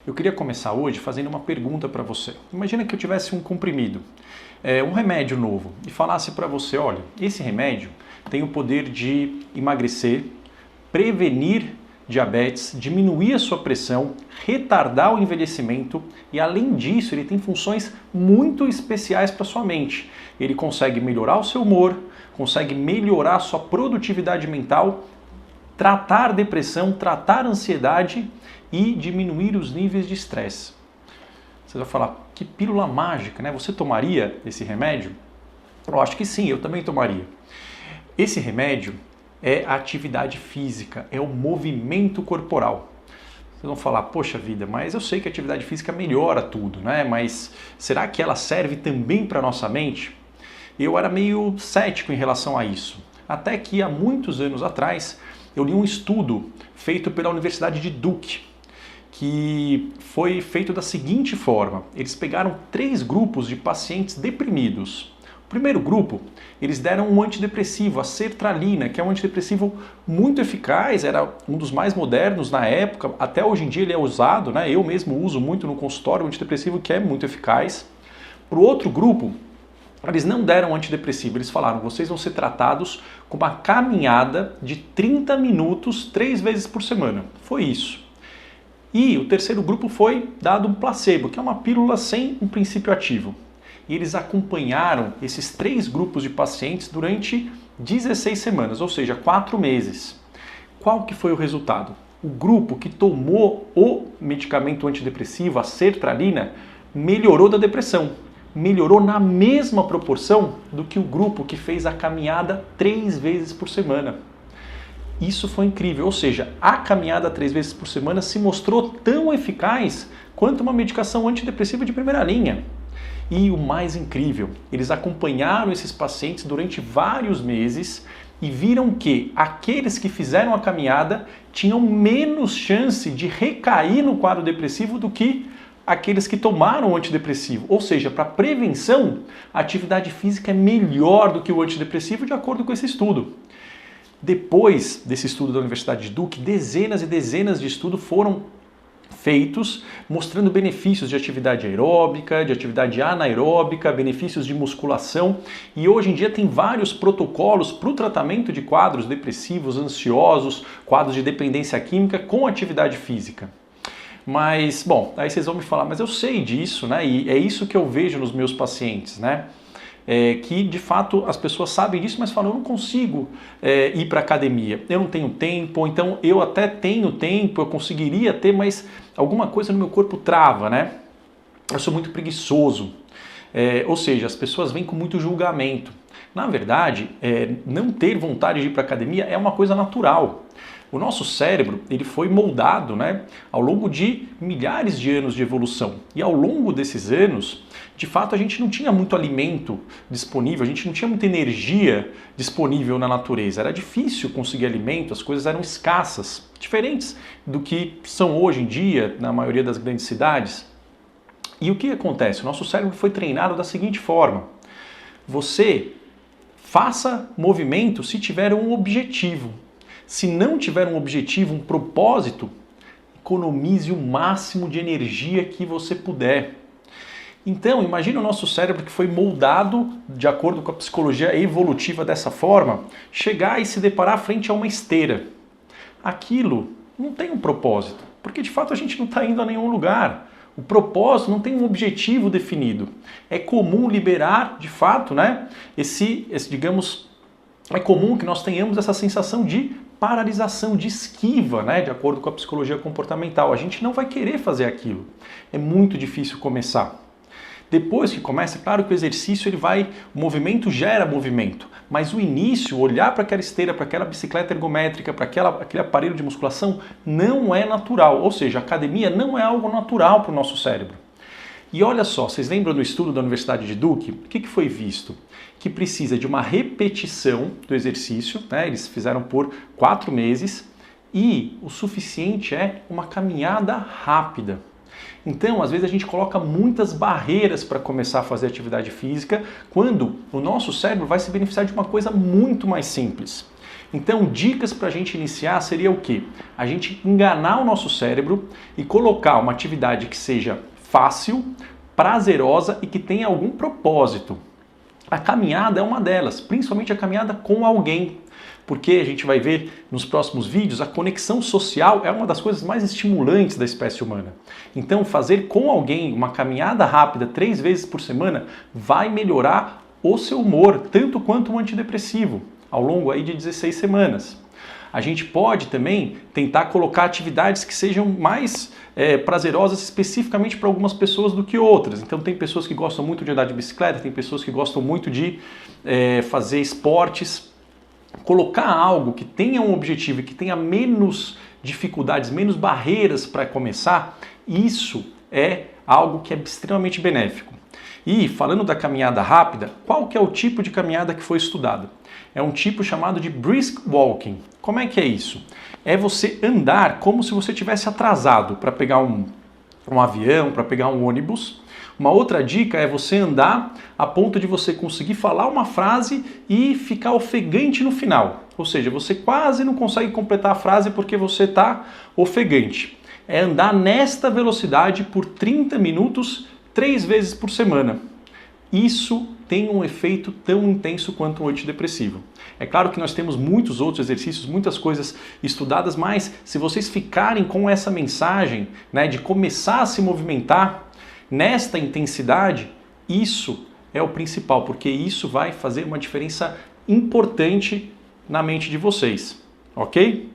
Eu queria começar hoje fazendo uma pergunta para você. Imagina que eu tivesse um comprimido, um remédio novo, e falasse para você, olha, esse remédio tem o poder de emagrecer, prevenir diabetes, diminuir a sua pressão, retardar o envelhecimento e, além disso, ele tem funções muito especiais para sua mente. Ele consegue melhorar o seu humor, consegue melhorar a sua produtividade mental, tratar depressão, tratar ansiedade e diminuir os níveis de estresse. Você vai falar, que pílula mágica, né? Você tomaria esse remédio? Eu acho que sim, eu também tomaria. Esse remédio é a atividade física, é o movimento corporal. Vocês vão falar, poxa vida, mas eu sei que a atividade física melhora tudo, né? Mas será que ela serve também para a nossa mente? Eu era meio cético em relação a isso. Até que há muitos anos atrás, eu li um estudo feito pela Universidade de Duke, que foi feito da seguinte forma. Eles pegaram 3 grupos de pacientes deprimidos. O primeiro grupo, eles deram um antidepressivo, a sertralina, que é um antidepressivo muito eficaz, era um dos mais modernos na época, até hoje em dia ele é usado, né? Eu mesmo uso muito no consultório um antidepressivo que é muito eficaz. Para o outro grupo, eles não deram antidepressivo, eles falaram, vocês vão ser tratados com uma caminhada de 30 minutos 3 vezes por semana. Foi isso. E o terceiro grupo foi dado um placebo, que é uma pílula sem um princípio ativo. E eles acompanharam esses 3 grupos de pacientes durante 16 semanas, ou seja, 4 meses. Qual que foi o resultado? O grupo que tomou o medicamento antidepressivo, a sertralina, melhorou da depressão. Melhorou na mesma proporção do que o grupo que fez a caminhada 3 vezes por semana. Isso foi incrível, ou seja, a caminhada 3 vezes por semana se mostrou tão eficaz quanto uma medicação antidepressiva de primeira linha. E o mais incrível, eles acompanharam esses pacientes durante vários meses e viram que aqueles que fizeram a caminhada tinham menos chance de recair no quadro depressivo do que aqueles que tomaram o antidepressivo. Ou seja, para prevenção, a atividade física é melhor do que o antidepressivo de acordo com esse estudo. Depois desse estudo da Universidade de Duke, dezenas e dezenas de estudos foram feitos mostrando benefícios de atividade aeróbica, de atividade anaeróbica, benefícios de musculação, e hoje em dia tem vários protocolos para o tratamento de quadros depressivos, ansiosos, quadros de dependência química com atividade física. Mas, bom, aí vocês vão me falar, mas eu sei disso, né? E é isso que eu vejo nos meus pacientes, né? Que de fato as pessoas sabem disso, mas falam, eu não consigo ir para academia, eu não tenho tempo, ou então eu até tenho tempo, eu conseguiria ter, mas alguma coisa no meu corpo trava, né? Eu sou muito preguiçoso, ou seja, as pessoas vêm com muito julgamento. Na verdade, não ter vontade de ir para academia é uma coisa natural. O nosso cérebro ele foi moldado, né, ao longo de milhares de anos de evolução. E ao longo desses anos, de fato, a gente não tinha muito alimento disponível, a gente não tinha muita energia disponível na natureza. Era difícil conseguir alimento, as coisas eram escassas, diferentes do que são hoje em dia na maioria das grandes cidades. E o que acontece? O nosso cérebro foi treinado da seguinte forma. Você faça movimento se tiver um objetivo. Se não tiver um objetivo, um propósito, economize o máximo de energia que você puder. Então, imagine o nosso cérebro que foi moldado, de acordo com a psicologia evolutiva dessa forma, chegar e se deparar frente a uma esteira. Aquilo não tem um propósito, porque de fato a gente não está indo a nenhum lugar. O propósito não tem um objetivo definido. É comum liberar, de fato, né, digamos, é comum que nós tenhamos essa sensação de paralisação, de esquiva, né, de acordo com a psicologia comportamental. A gente não vai querer fazer aquilo. É muito difícil começar. Depois que começa, claro que o exercício o movimento gera movimento, mas o início, olhar para aquela esteira, para aquela bicicleta ergométrica, para aquele aparelho de musculação, não é natural. Ou seja, a academia não é algo natural para o nosso cérebro. E olha só, vocês lembram do estudo da Universidade de Duke? O que foi visto? Que precisa de uma repetição do exercício, né? Eles fizeram por 4 meses, e o suficiente é uma caminhada rápida. Então, às vezes a gente coloca muitas barreiras para começar a fazer atividade física, quando o nosso cérebro vai se beneficiar de uma coisa muito mais simples. Então, dicas para a gente iniciar seria o quê? A gente enganar o nosso cérebro e colocar uma atividade que seja fácil, prazerosa e que tenha algum propósito. A caminhada é uma delas, principalmente a caminhada com alguém. Porque a gente vai ver nos próximos vídeos, a conexão social é uma das coisas mais estimulantes da espécie humana. Então, fazer com alguém uma caminhada rápida 3 vezes por semana vai melhorar o seu humor, tanto quanto um antidepressivo, ao longo aí de 16 semanas. A gente pode também tentar colocar atividades que sejam mais prazerosas especificamente para algumas pessoas do que outras. Então tem pessoas que gostam muito de andar de bicicleta, tem pessoas que gostam muito de fazer esportes. Colocar algo que tenha um objetivo e que tenha menos dificuldades, menos barreiras para começar, isso é algo que é extremamente benéfico. E falando da caminhada rápida, qual que é o tipo de caminhada que foi estudado? É um tipo chamado de brisk walking. Como é que é isso? É você andar como se você tivesse atrasado para pegar um avião, para pegar um ônibus. Uma outra dica é você andar a ponto de você conseguir falar uma frase e ficar ofegante no final. Ou seja, você quase não consegue completar a frase porque você está ofegante. É andar nesta velocidade por 30 minutos, 3 vezes por semana. Isso tem um efeito tão intenso quanto um antidepressivo. É claro que nós temos muitos outros exercícios, muitas coisas estudadas, mas se vocês ficarem com essa mensagem, né, de começar a se movimentar nesta intensidade, isso é o principal, porque isso vai fazer uma diferença importante na mente de vocês, ok?